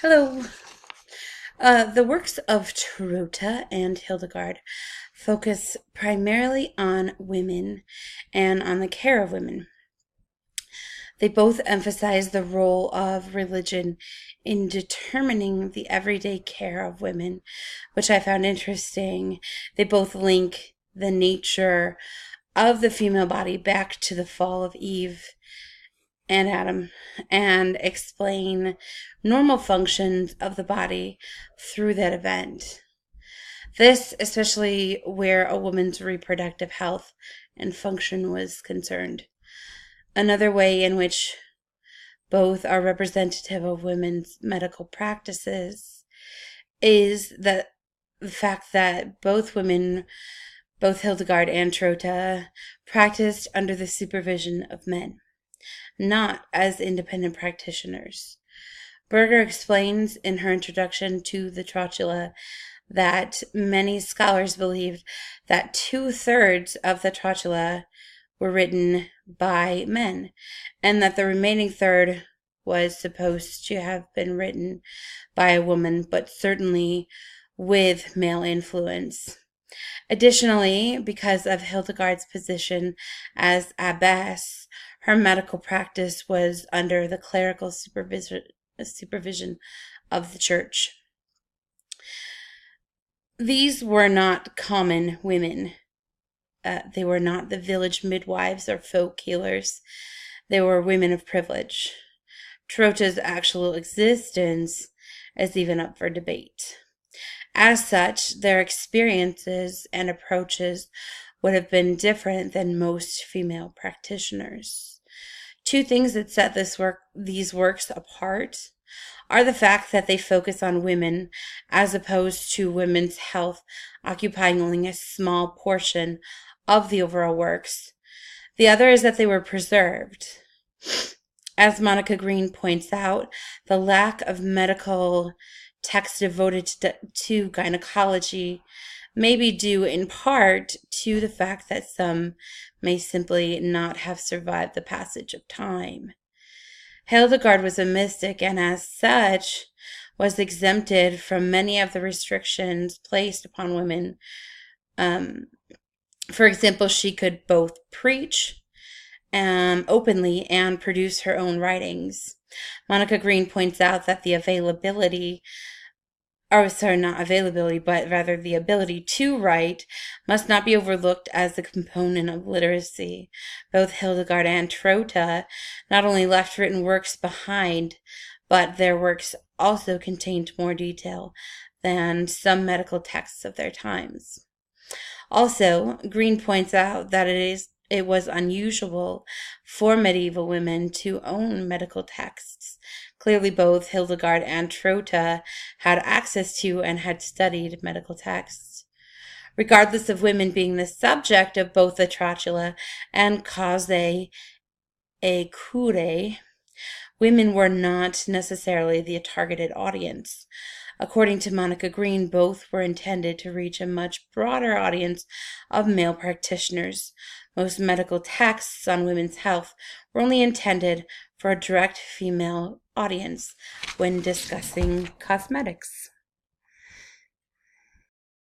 Hello. The works of Trota and Hildegard focus primarily on women and on the care of women. They both emphasize the role of religion in determining the everyday care of women, which I found interesting. They both link the nature of the female body back to the fall of Eve and Adam and explain normal functions of the body through that event. This, especially where a woman's reproductive health and function was concerned. Another way in which both are representative of women's medical practices is that the fact that both women, both Hildegard and Trota, practiced under the supervision of men, not as independent practitioners. Berger explains in her introduction to the Trotula that many scholars believed that 2/3 of the Trotula were written by men, and that the remaining third was supposed to have been written by a woman, but certainly with male influence. Additionally, because of Hildegard's position as abbess, her medical practice was under the clerical supervision of the church. These were not common women. They were not the village midwives or folk healers. They were women of privilege. Trota's actual existence is even up for debate. As such, their experiences and approaches would have been different than most female practitioners. Two things that set these works apart are the fact that they focus on women as opposed to women's health occupying only a small portion of the overall works. The other is that they were preserved. As Monica Green points out, the lack of medical texts devoted to gynecology may be due in part to the fact that some may simply not have survived the passage of time. Hildegard was a mystic and as such was exempted from many of the restrictions placed upon women. For example, she could both preach openly and produce her own writings. Monica Green points out that the ability to write must not be overlooked as a component of literacy. Both Hildegard and Trota not only left written works behind, but their works also contained more detail than some medical texts of their times. Also, Green points out that it was unusual for medieval women to own medical texts. Clearly, both Hildegard and Trota had access to and had studied medical texts. Regardless of women being the subject of both the Trotula and Cause et Cure, women were not necessarily the targeted audience. According to Monica Green, both were intended to reach a much broader audience of male practitioners. Most medical texts on women's health were only intended for a direct female audience when discussing cosmetics.